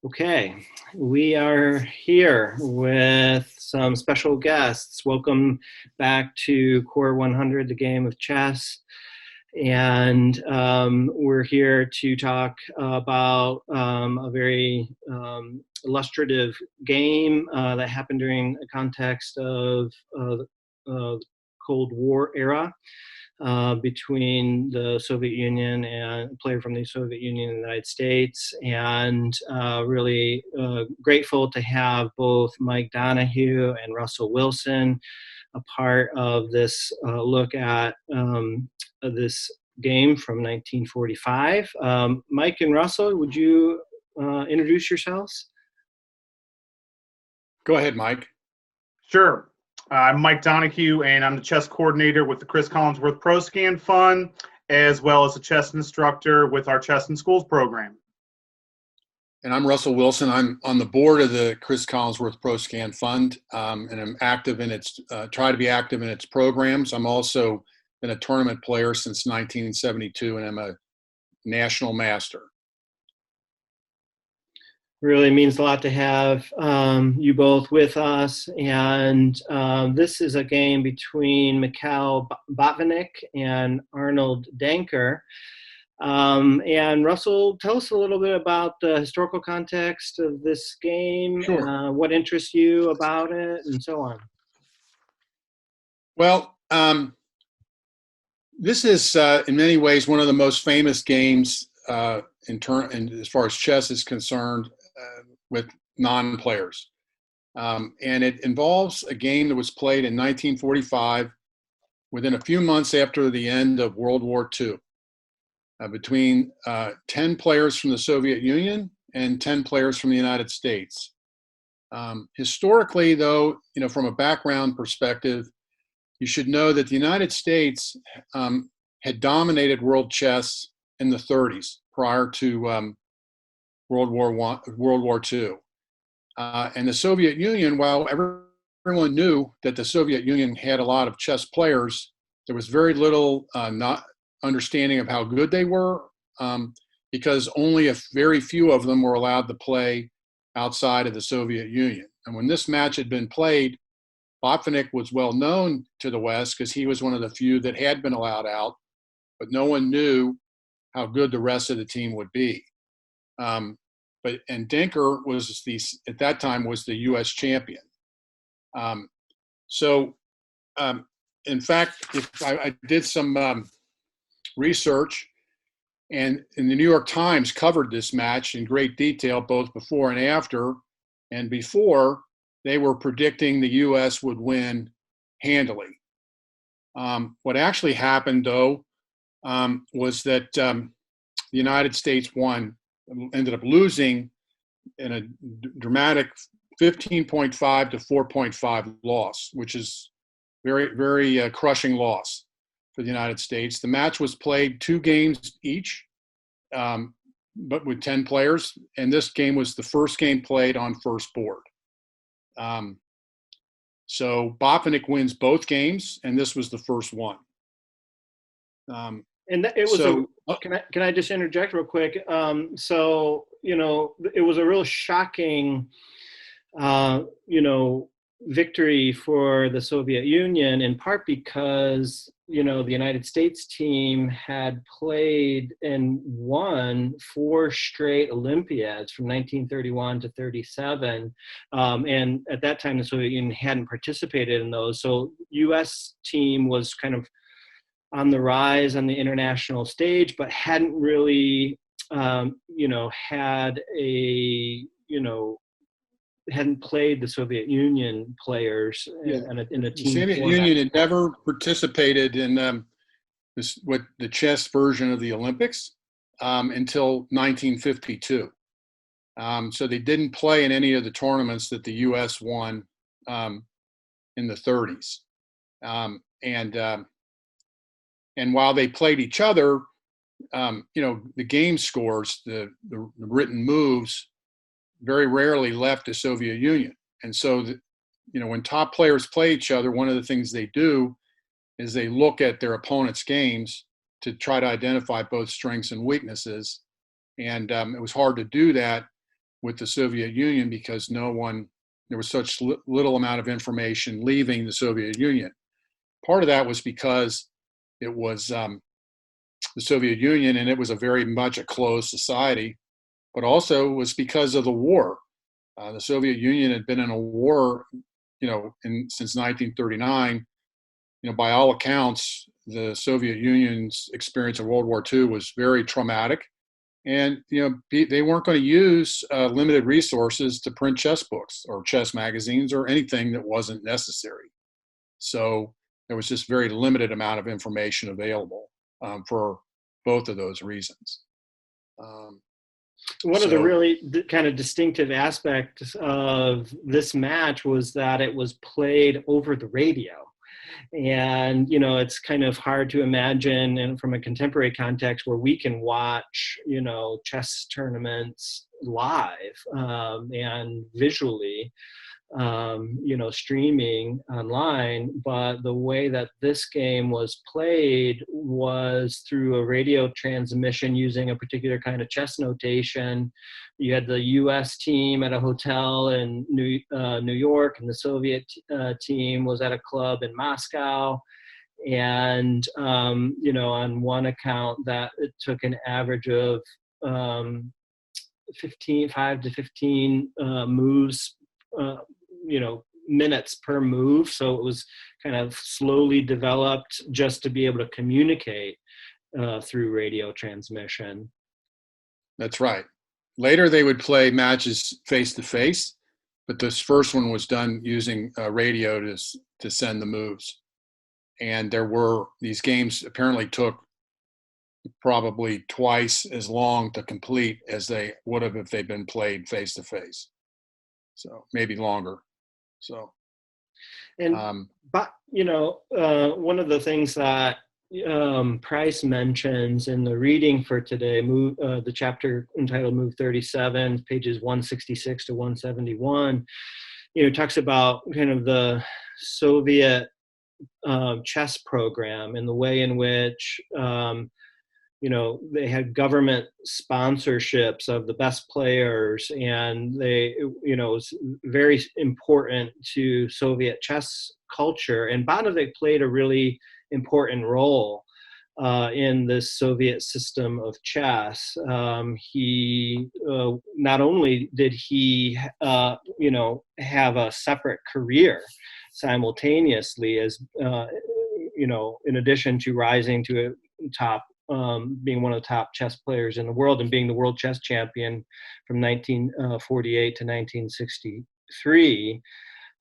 Okay, we are here with some special guests. Welcome back to Core 100, the game of chess. And we're here to talk about a very illustrative game that happened during a context of Cold War era between the Soviet Union and a player from the Soviet Union and the United States. And really grateful to have both Mike Donahue and Russell Wilson a part of this look at this game from 1945. Mike and Russell, would you introduce yourselves? Go ahead, Mike. Sure. I'm Mike Donahue, and I'm the chess coordinator with the Chris Collinsworth Pro Scan Fund, as well as a chess instructor with our Chess in Schools program. And I'm Russell Wilson. I'm on the board of the Chris Collinsworth Pro Scan Fund, and I'm active in its, try to be active in its programs. I'm also been a tournament player since 1972, and I'm a national master. Really means a lot to have you both with us. And this is a game between Mikhail Botvinnik and Arnold Denker. And Russell, tell us a little bit about the historical context of this game, Sure. What interests you about it, and so on. Well, this is in many ways one of the most famous games as far as chess is concerned with non-players. And it involves a game that was played in 1945 within a few months after the end of World War II between 10 players from the Soviet Union and 10 players from the United States. Historically, though, from a background perspective, you should know that the United States had dominated world chess in the 30s prior to World War II. And the Soviet Union, while everyone knew that the Soviet Union had a lot of chess players, there was very little not understanding of how good they were because only a very few of them were allowed to play outside of the Soviet Union. And when this match had been played, Botvinnik was well known to the West because he was one of the few that had been allowed out, but no one knew how good the rest of the team would be. And Denker was at that time was the U.S. champion. In fact, if I did some research, and the New York Times covered this match in great detail, both before and after. And before, they were predicting the U.S. would win handily. What actually happened, though, was that the United States ended up losing in a dramatic 15.5 to 4.5 loss, which is very, very crushing loss for the United States. The match was played 2 games each, but with 10 players, and this game was the first game played on first board. So Botvinnik wins both games, and this was the first one. Can I just interject real quick? It was a real shocking, victory for the Soviet Union, in part because, the United States team had played and won 4 straight Olympiads from 1931 to 37. And at that time, the Soviet Union hadn't participated in those. So U.S. team was kind of on the rise on the international stage, but hadn't really, hadn't played the Soviet Union players in a team. The Soviet Union had never participated in the chess version of the Olympics until 1952. So they didn't play in any of the tournaments that the U.S. won in the 30s. And while they played each other, the game scores, the written moves, very rarely left the Soviet Union. And so, when top players play each other, one of the things they do is they look at their opponent's games to try to identify both strengths and weaknesses. And it was hard to do that with the Soviet Union because there was such little amount of information leaving the Soviet Union. Part of that was because it was the Soviet Union, and it was a very much a closed society, but also was because of the war. The Soviet Union had been in a war, since 1939. By all accounts, the Soviet Union's experience of World War II was very traumatic. And, they weren't going to use limited resources to print chess books or chess magazines or anything that wasn't necessary. So there was just very limited amount of information available for both of those reasons. One of the really kind of distinctive aspects of this match was that it was played over the radio. And, it's kind of hard to imagine, and from a contemporary context, where we can watch, chess tournaments live and visually, streaming online. But the way that this game was played was through a radio transmission using a particular kind of chess notation. You had the U.S. team at a hotel in New York, and the Soviet team was at a club in Moscow. And, on one account that it took an average of 5 to 15 moves, minutes per move. So it was kind of slowly developed just to be able to communicate through radio transmission. That's right. Later, they would play matches face-to-face, but this first one was done using radio to send the moves. And these games apparently took probably twice as long to complete as they would have if they'd been played face-to-face. So maybe longer. So, and but one of the things that Price mentions in the reading for today, the chapter entitled Move 37, pages 166 to 171, talks about kind of the Soviet chess program and the way in which they had government sponsorships of the best players, and it was very important to Soviet chess culture. And Botvinnik played a really important role in this Soviet system of chess. He not only did he, have a separate career simultaneously as, in addition to rising to a top, being one of the top chess players in the world and being the world chess champion from 1948 to 1963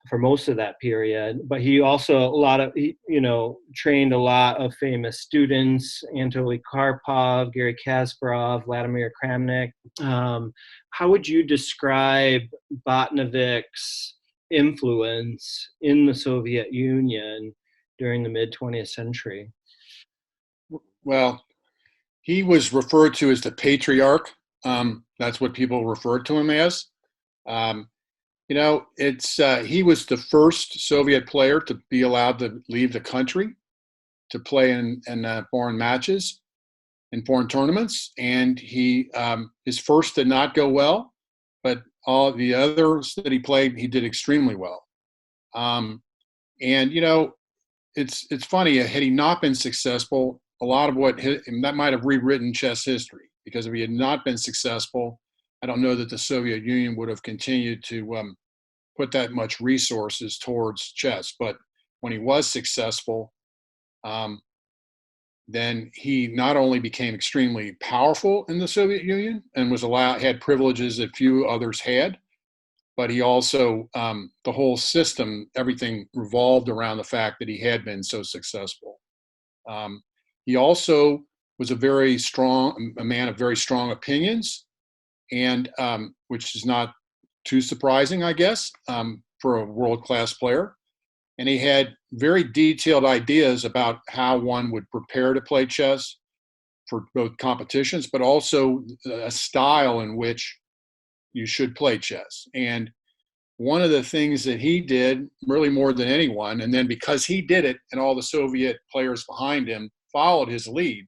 for most of that period. But he also trained a lot of famous students: Anatoly Karpov, Garry Kasparov, Vladimir Kramnik. How would you describe Botvinnik's influence in the Soviet Union during the mid-20th century? Well, he was referred to as the patriarch. That's what people referred to him as. He was the first Soviet player to be allowed to leave the country to play in foreign matches, in foreign tournaments. And his first did not go well, but all the others that he played, he did extremely well. It's funny, had he not been successful, a lot of that might have rewritten chess history, because if he had not been successful, I don't know that the Soviet Union would have continued to put that much resources towards chess. But when he was successful, then he not only became extremely powerful in the Soviet Union and had privileges that few others had, but he also, the whole system, everything revolved around the fact that he had been so successful. He also was a man of very strong opinions, and which is not too surprising, I guess, for a world-class player. And he had very detailed ideas about how one would prepare to play chess for both competitions, but also a style in which you should play chess. And one of the things that he did, really more than anyone, and then because he did it and all the Soviet players behind him followed his lead,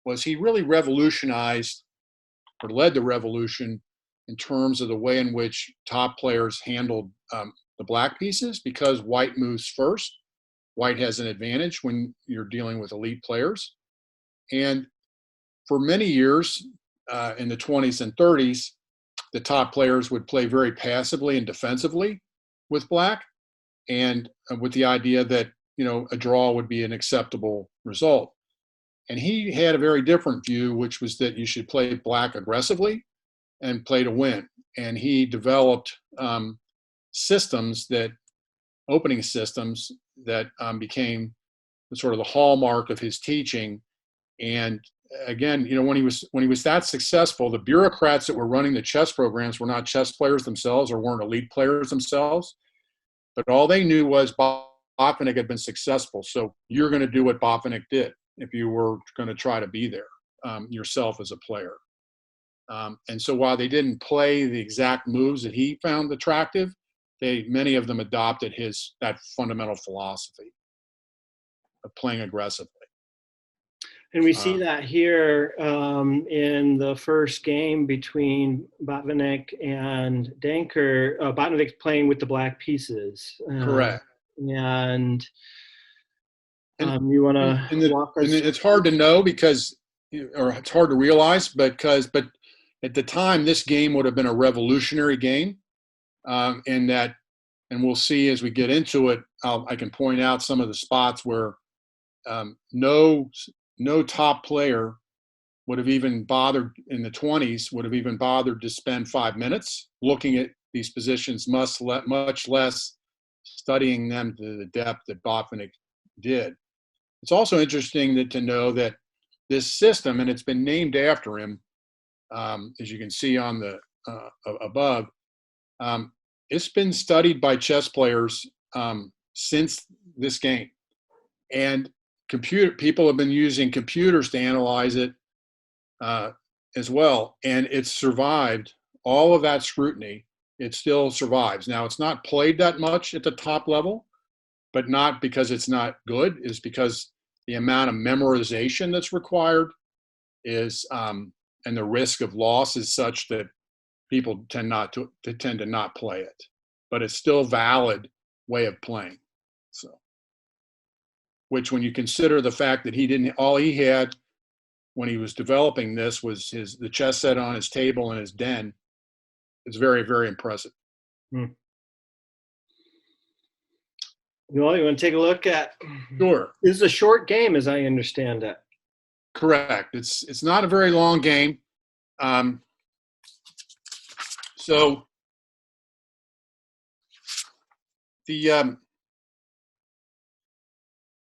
was he really revolutionized or led the revolution in terms of the way in which top players handled the black pieces, because white moves first. White has an advantage when you're dealing with elite players. And for many years in the 20s and 30s, the top players would play very passively and defensively with black, and with the idea that, a draw would be an acceptable result. And he had a very different view, which was that you should play black aggressively and play to win. And he developed opening systems that became sort of the hallmark of his teaching. And again, when he was that successful, the bureaucrats that were running the chess programs were not chess players themselves or weren't elite players themselves, but all they knew was Botvinnik had been successful. So you're going to do what Botvinnik did if you were going to try to be there yourself as a player. And so while they didn't play the exact moves that he found attractive, many of them adopted that fundamental philosophy of playing aggressively. And we see that here in the first game between Botvinnik and Denker. Botvinnik's playing with the black pieces. Correct. And you want to walk us? And it's hard to know or it's hard to realize, but at the time, this game would have been a revolutionary game. And we'll see as we get into it, I can point out some of the spots where no top player would have even bothered in the 20s, would have even bothered to spend 5 minutes looking at these positions, much less studying them to the depth that Botvinnik did. It's also interesting to know that this system, and it's been named after him, as you can see on the above, it's been studied by chess players since this game. And people have been using computers to analyze it as well, and it's survived all of that scrutiny. It still survives. Now, it's not played that much at the top level, but not because it's not good. It's because the amount of memorization that's required is, and the risk of loss is such that people tend to not play it. But it's still a valid way of playing. So, which, when you consider the fact that all he had when he was developing this was the chess set on his table in his den, it's very, very impressive. Well, you want to take a look at? Sure. This is a short game, as I understand it. Correct. It's not a very long game. So and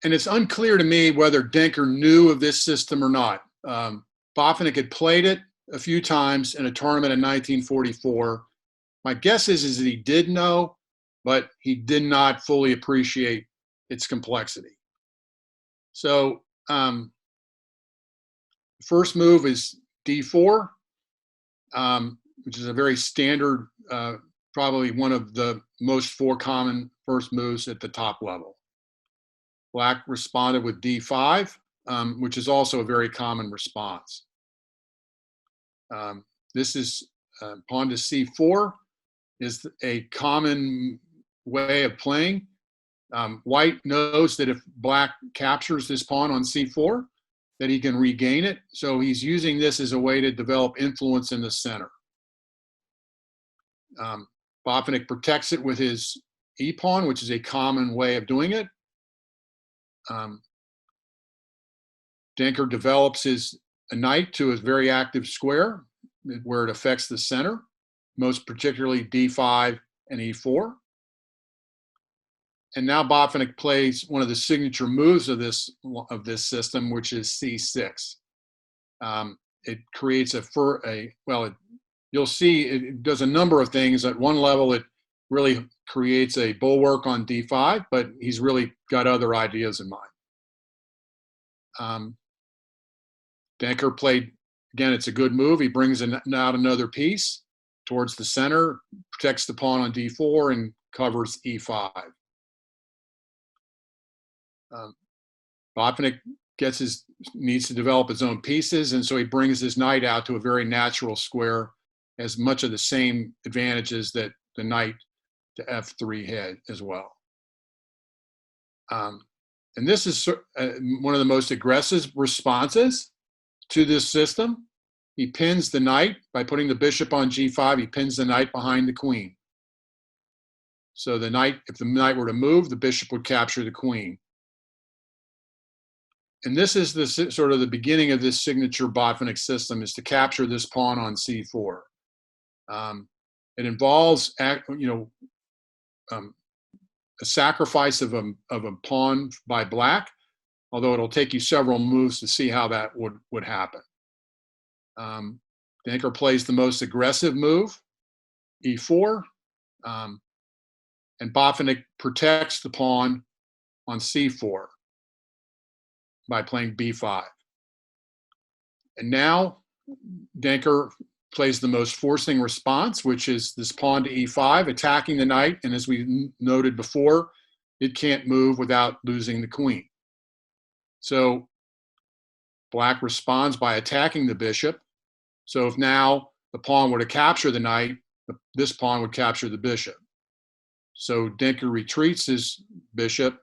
it's unclear to me whether Denker knew of this system or not. Botvinnik had played it a few times in a tournament in 1944. My guess is that he did know, but he did not fully appreciate its complexity. So the first move is d4, which is a very standard, probably one of the most common first moves at the top level. Black responded with d5, which is also a very common response. This is pawn to c4 is a common way of playing. White knows that if black captures this pawn on c4, that he can regain it. So he's using this as a way to develop influence in the center. Botvinnik protects it with his e-pawn, which is a common way of doing it. Denker develops a knight to a very active square where it affects the center, most particularly d5 and e4. And now Botvinnik plays one of the signature moves of this system, which is c6. It creates you'll see it does a number of things. At one level, it really creates a bulwark on d5, but he's really got other ideas in mind. Denker played, again, it's a good move. He brings out another piece towards the center, protects the pawn on d4, and covers e5. Botvinnik needs to develop his own pieces, and so he brings his knight out to a very natural square has much of the same advantages that the knight to f3 had as well. And this is one of the most aggressive responses to this system. He pins the knight by putting the bishop on g5. He pins the knight behind the queen. So the knight, if the knight were to move, the bishop would capture the queen. And this is the sort of the beginning of this signature Botvinnik system, is to capture this pawn on c4. It involves, a sacrifice of a pawn by black, although it'll take you several moves to see how that would happen. Denker plays the most aggressive move, e4, and Botvinnik protects the pawn on c4 by playing b5. And now Denker plays the most forcing response, which is this pawn to e5, attacking the knight. And as we noted before, it can't move without losing the queen. So black responds by attacking the bishop. So if now the pawn were to capture the knight, this pawn would capture the bishop. So Denker retreats his bishop.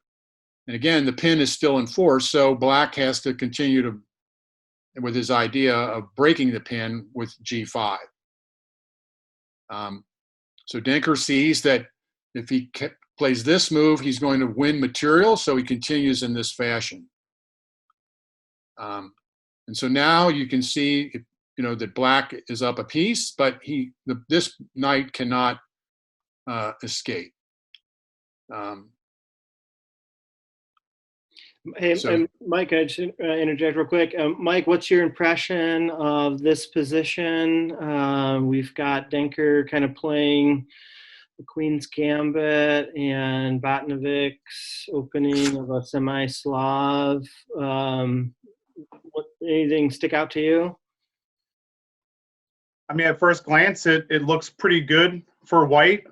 And again, the pin is still in force, so black has to continue with his idea of breaking the pin with g5. So Denker sees that if he plays this move, he's going to win material, so he continues in this fashion. And so now you can see, that black is up a piece, but this knight cannot escape. Hey, Mike, I just interject real quick. Mike, what's your impression of this position? We've got Denker kind of playing the Queen's Gambit and Botvinnik's opening of a semi-Slav. Anything stick out to you? I mean, at first glance, it looks pretty good for white.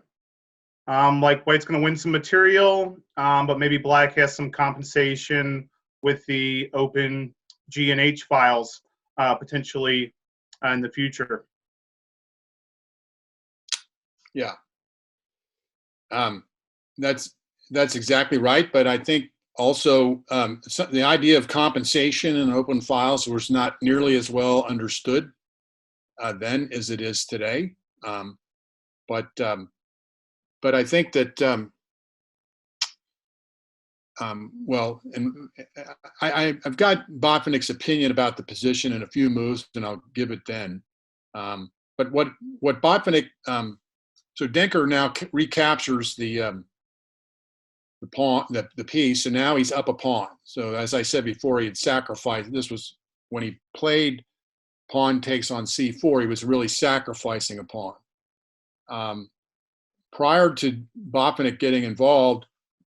Like white's going to win some material, but maybe black has some compensation with the open G and H files potentially in the future. Yeah, that's exactly right. But I think also the idea of compensation in open files was not nearly as well understood then as it is today. But I think that, I've got Botvinnik's opinion about the position in a few moves, and I'll give it then. But what Botvinnik, so Denker now recaptures the pawn, the piece, and now he's up a pawn. So as I said before, he had sacrificed. This was when he played pawn takes on c4. He was really sacrificing a pawn. Prior to Botvinnik getting involved,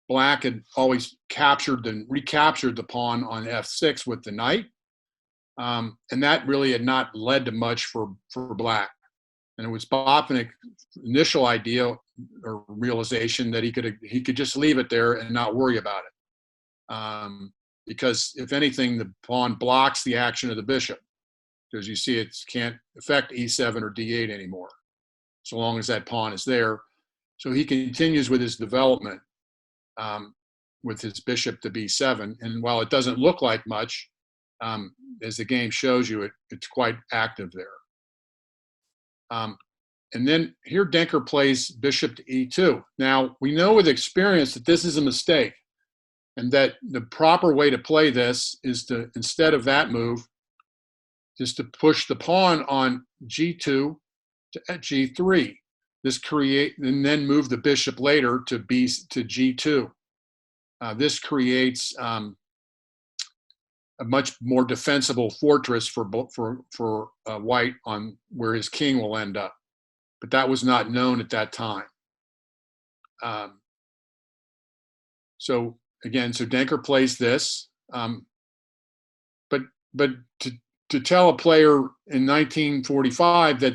black had always recaptured the pawn on f6 with the knight, and that really had not led to much for black. And it was Botvinnik's initial idea or realization that he could just leave it there and not worry about it, because if anything, the pawn blocks the action of the bishop, because you see it can't affect e7 or d8 anymore, so long as that pawn is there. So he continues with his development with his bishop to b7. And while it doesn't look like much, as the game shows you, it's quite active there. And then here Denker plays bishop to e2. Now, we know with experience that this is a mistake, and that the proper way to play this is to, instead of that move, just to push the pawn on g2 to g3. This and then move the bishop later to g2. This creates a much more defensible fortress for white on where his king will end up. But that was not known at that time. So Denker plays this, but to tell a player in 1945 that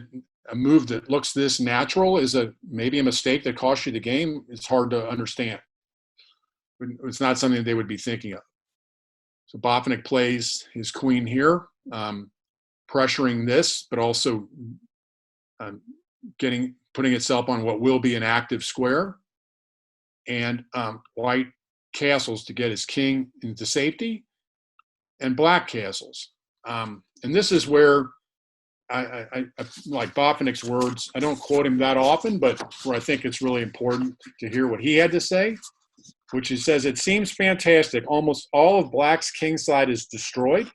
a move that looks this natural is maybe a mistake that costs you the game, it's hard to understand. It's not something they would be thinking of. So Botvinnik plays his queen here, pressuring this, but also putting itself on what will be an active square, and white castles to get his king into safety, and black castles. And this is where I like Botvinnik's words. I don't quote him that often, but where I think it's really important to hear what he had to say, which he says, "It seems fantastic. Almost all of black's kingside is destroyed.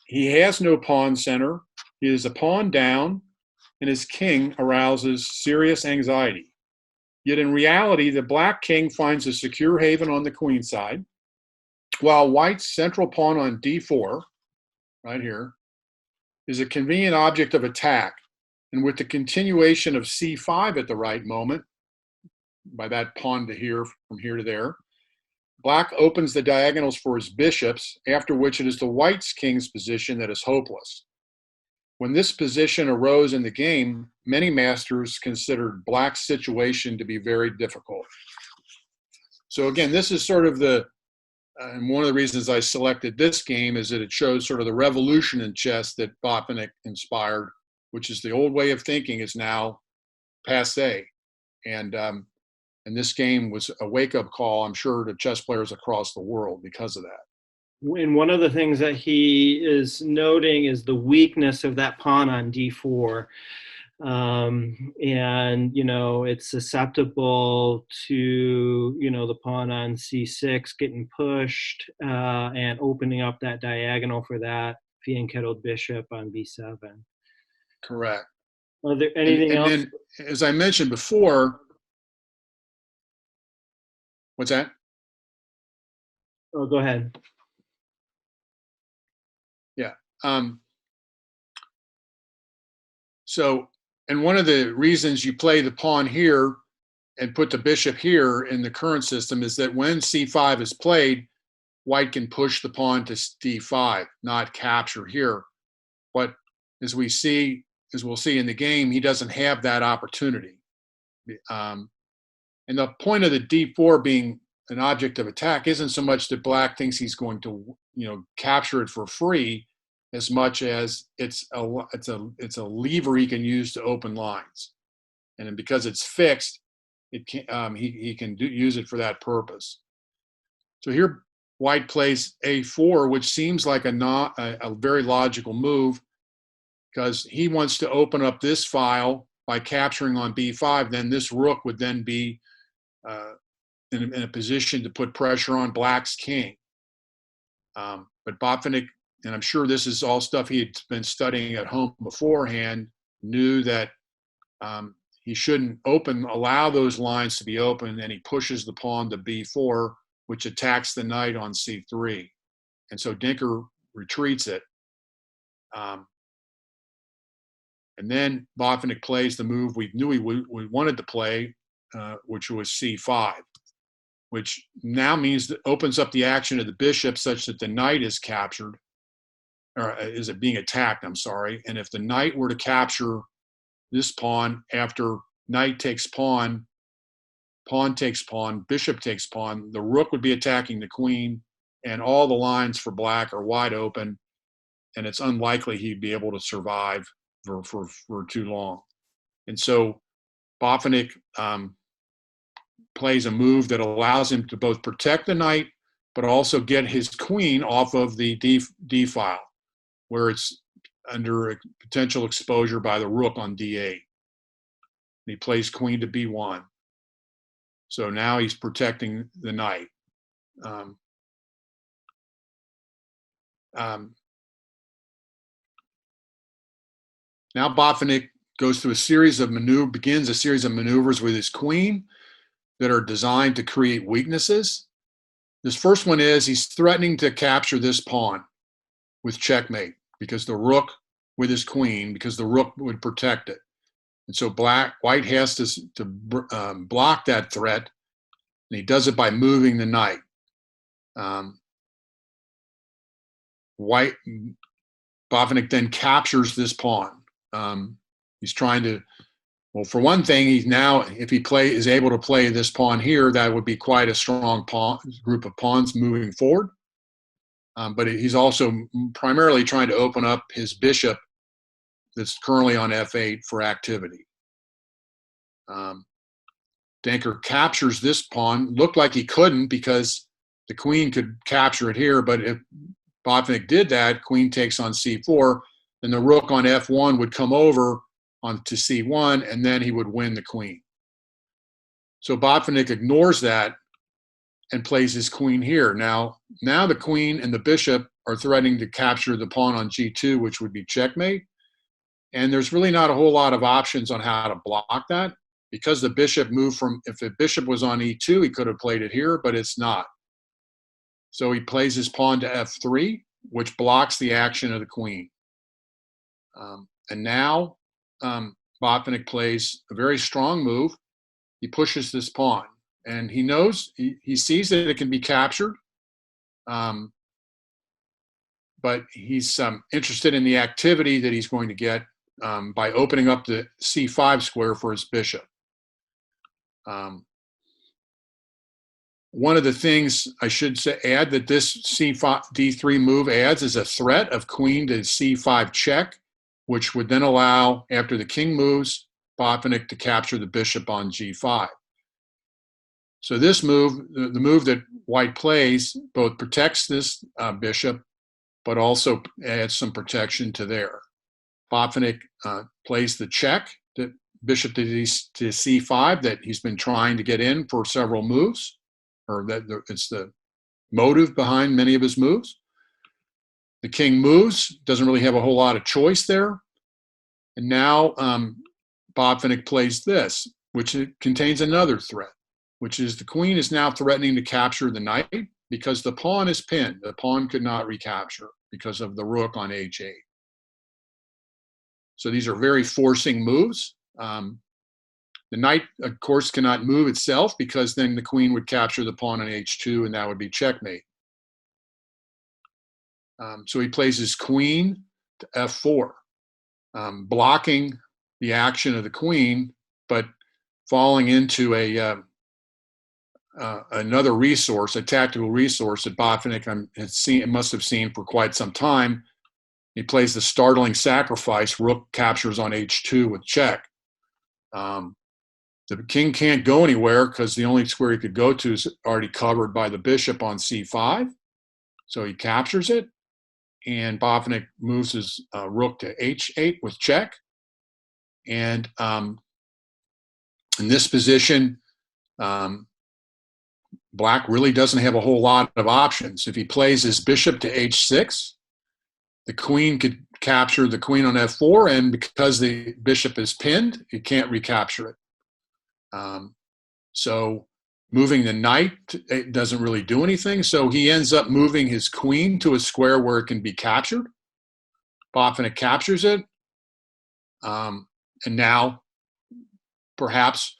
He has no pawn center. He is a pawn down, and his king arouses serious anxiety. Yet in reality, the black king finds a secure haven on the queen side, while white's central pawn on d4, right here, is a convenient object of attack. And with the continuation of c5 at the right moment, by that pawn to here, from here to there, black opens the diagonals for his bishops, after which it is the white's king's position that is hopeless. When this position arose in the game, many masters considered black's situation to be very difficult." So again, this is sort of and one of the reasons I selected this game is that it shows sort of the revolution in chess that Botvinnik inspired, which is the old way of thinking is now passé. And this game was a wake-up call, I'm sure, to chess players across the world because of that. And one of the things that he is noting is the weakness of that pawn on d4. And, it's susceptible to, the pawn on c6 getting pushed and opening up that diagonal for that fianchettoed bishop on b7. Correct. Are there anything else? And then, as I mentioned before, what's that? Oh, go ahead. Yeah. And one of the reasons you play the pawn here and put the bishop here in the current system is that when c5 is played, white can push the pawn to d5, not capture here. But as we'll see in the game, he doesn't have that opportunity. And the point of the d4 being an object of attack isn't so much that black thinks he's going to, capture it for free, as much as it's a lever he can use to open lines, and because it's fixed, he can use it for that purpose. So here, white plays a4, which seems like a very logical move, because he wants to open up this file by capturing on b5. Then this rook would then be in a position to put pressure on black's king. But Botvinnik, and I'm sure this is all stuff he had been studying at home beforehand, knew that he shouldn't allow those lines to be open, and he pushes the pawn to b4, which attacks the knight on c3. And so Denker retreats it. And then Botvinnik plays the move we knew we wanted to play, which was c5, which now means that opens up the action of the bishop such that the knight is captured, or is it being attacked, I'm sorry. And if the knight were to capture this pawn after knight takes pawn, pawn takes pawn, bishop takes pawn, the rook would be attacking the queen, and all the lines for black are wide open, and it's unlikely he'd be able to survive for too long. And so Botvinnik plays a move that allows him to both protect the knight, but also get his queen off of the D file, where it's under potential exposure by the rook on D8. And he plays queen to B1. So now he's protecting the knight. Now Botvinnik goes through begins a series of maneuvers with his queen that are designed to create weaknesses. This first one is he's threatening to capture this pawn with checkmate, because the rook with his queen, because the rook would protect it. And so white has to block that threat, and he does it by moving the knight. Botvinnik then captures this pawn. He's trying to, well, for one thing, if he is able to play this pawn here, that would be quite a strong group of pawns moving forward. But he's also primarily trying to open up his bishop that's currently on f8 for activity. Denker captures this pawn. Looked like he couldn't because the queen could capture it here, but if Botvinnik did that, queen takes on c4, then the rook on f1 would come over onto c1, and then he would win the queen. So Botvinnik ignores that and plays his queen here. Now the queen and the bishop are threatening to capture the pawn on g2, which would be checkmate. And there's really not a whole lot of options on how to block that, because the bishop moved from, if the bishop was on e2, he could have played it here, but it's not. So he plays his pawn to f3, which blocks the action of the queen. And now Botvinnik plays a very strong move. He pushes this pawn, and he knows, he sees that it can be captured, but he's interested in the activity that he's going to get by opening up the c5 square for his bishop. One of the things I should add that this c5 d3 move adds is a threat of queen to c5 check, which would then allow, after the king moves, Botvinnik to capture the bishop on g5. So this move, the move that white plays, both protects this bishop, but also adds some protection to there. Botvinnik plays the check, the bishop to c5 that he's been trying to get in for several moves, or that it's the motive behind many of his moves. The king moves, doesn't really have a whole lot of choice there. And now Botvinnik plays this, which contains another threat, which is the queen is now threatening to capture the knight because the pawn is pinned. The pawn could not recapture because of the rook on h8. So these are very forcing moves. The knight, of course, cannot move itself because then the queen would capture the pawn on h2, and that would be checkmate. So he plays his queen to f4, blocking the action of the queen, but falling into another resource, a tactical resource that Botvinnik must have seen for quite some time. He plays the startling sacrifice. Rook captures on h2 with check. The king can't go anywhere because the only square he could go to is already covered by the bishop on c5. So he captures it, and Botvinnik moves his rook to h8 with check. And in this position, Black really doesn't have a whole lot of options. If he plays his bishop to h6, the queen could capture the queen on f4, and because the bishop is pinned, he can't recapture it. So moving the knight, it doesn't really do anything. So he ends up moving his queen to a square where it can be captured. Botvinnik captures it. And now perhaps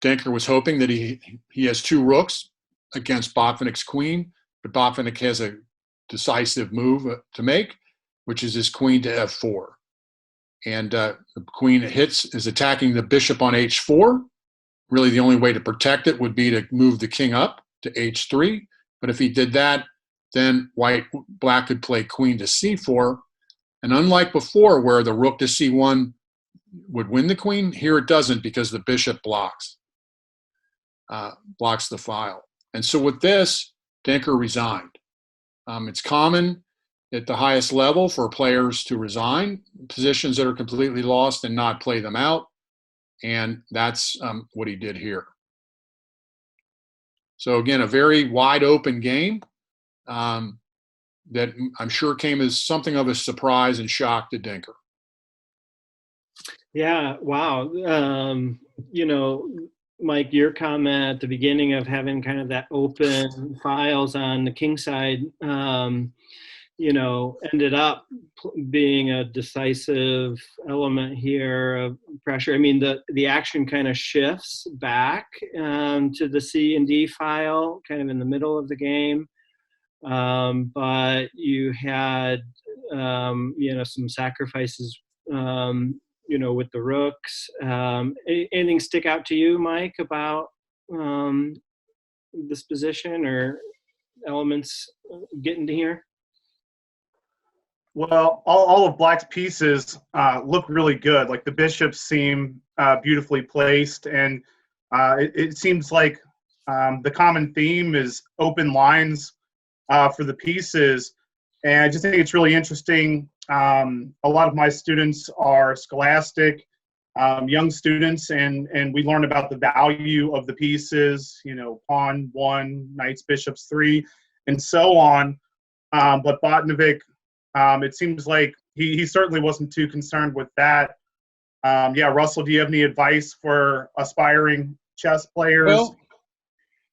Denker was hoping that he has two rooks against Botvinnik's queen, but Botvinnik has a decisive move to make, which is his queen to f4. And the queen is attacking the bishop on h4. Really, the only way to protect it would be to move the king up to h3. But if he did that, then Black could play queen to c4. And unlike before, where the rook to c1 would win the queen, here it doesn't because the bishop blocks the file. And so with this, Denker resigned. It's common at the highest level for players to resign positions that are completely lost and not play them out. And that's what he did here. So again, a very wide open game that I'm sure came as something of a surprise and shock to Denker. Yeah, wow. Mike, your comment at the beginning of having kind of that open files on the king side, ended up being a decisive element here of pressure. I mean, the action kind of shifts back to the C and D file, kind of in the middle of the game. But you had, some sacrifices, with the rooks. Anything stick out to you, Mike, about this position or elements getting to here? Well, all of Black's pieces look really good. Like the bishops seem beautifully placed, and it seems like the common theme is open lines for the pieces. And I just think it's really interesting. A lot of my students are scholastic, young students, and we learn about the value of the pieces, you know, pawn 1, knights, bishops 3, and so on. But Botvinnik, it seems like he certainly wasn't too concerned with that. Yeah, Russell, do you have any advice for aspiring chess players? Well,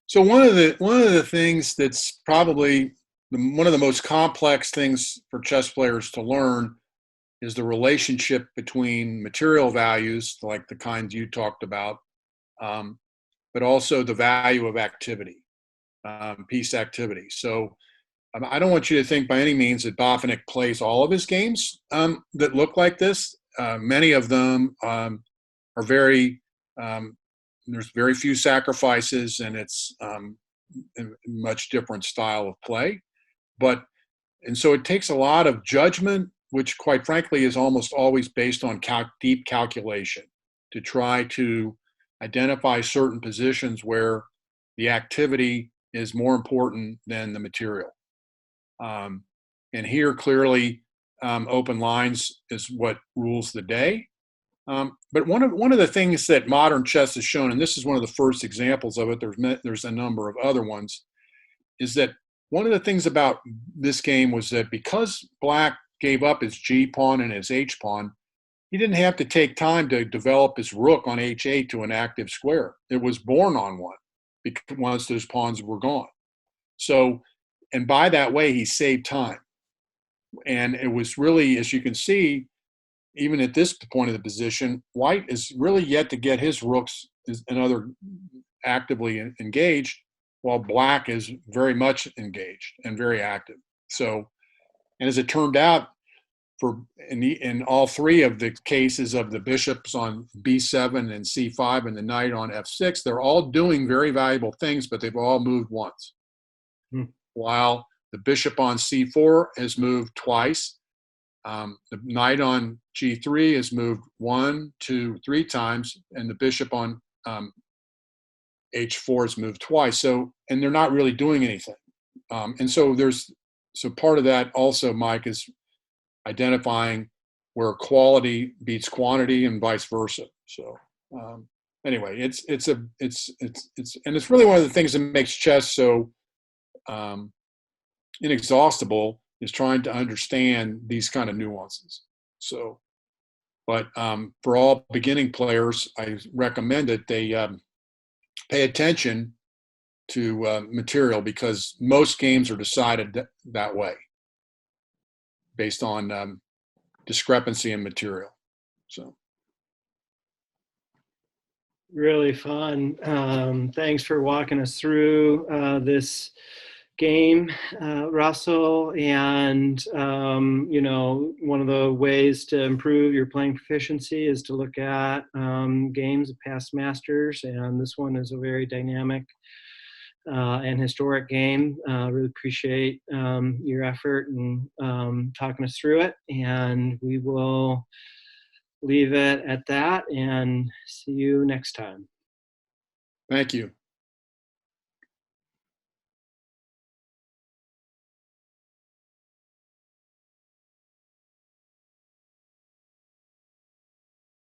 so one of the things that's probably one of the most complex things for chess players to learn is the relationship between material values, like the kinds you talked about, but also the value of activity, piece activity. So I don't want you to think by any means that Botvinnik plays all of his games that look like this. Many of them are very, there's very few sacrifices, and it's a much different style of play. And so it takes a lot of judgment, which quite frankly is almost always based on deep calculation, to try to identify certain positions where the activity is more important than the material. And here clearly open lines is what rules the day. But one of the things that modern chess has shown, and this is one of the first examples of it, there's a number of other ones, is that one of the things about this game was that because Black gave up his G pawn and his H pawn, he didn't have to take time to develop his rook on H8 to an active square. It was born on one because once those pawns were gone. So, and by that way, he saved time. And it was really, as you can see, even at this point of the position, White is really yet to get his rooks and other actively engaged, while Black is very much engaged and very active. So, and as it turned out, in all three of the cases of the bishops on B7 and C5 and the knight on F6, they're all doing very valuable things, but they've all moved once. While the bishop on C4 has moved twice, the knight on G3 has moved 1, 2, 3 times, and the bishop on H4 has moved twice. So, and they're not really doing anything. And so part of that also, Mike, is identifying where quality beats quantity and vice versa. So anyway, it's really one of the things that makes chess so inexhaustible, is trying to understand these kind of nuances. So, but for all beginning players, I recommend that they pay attention to material, because most games are decided that way, based on discrepancy in material. So, really fun. Thanks for walking us through this game, Russell. And you know, one of the ways to improve your playing proficiency is to look at games of past masters, and this one is a very dynamic and historic game. Really appreciate your effort and talking us through it, and we will leave it at that and see you next time. Thank you.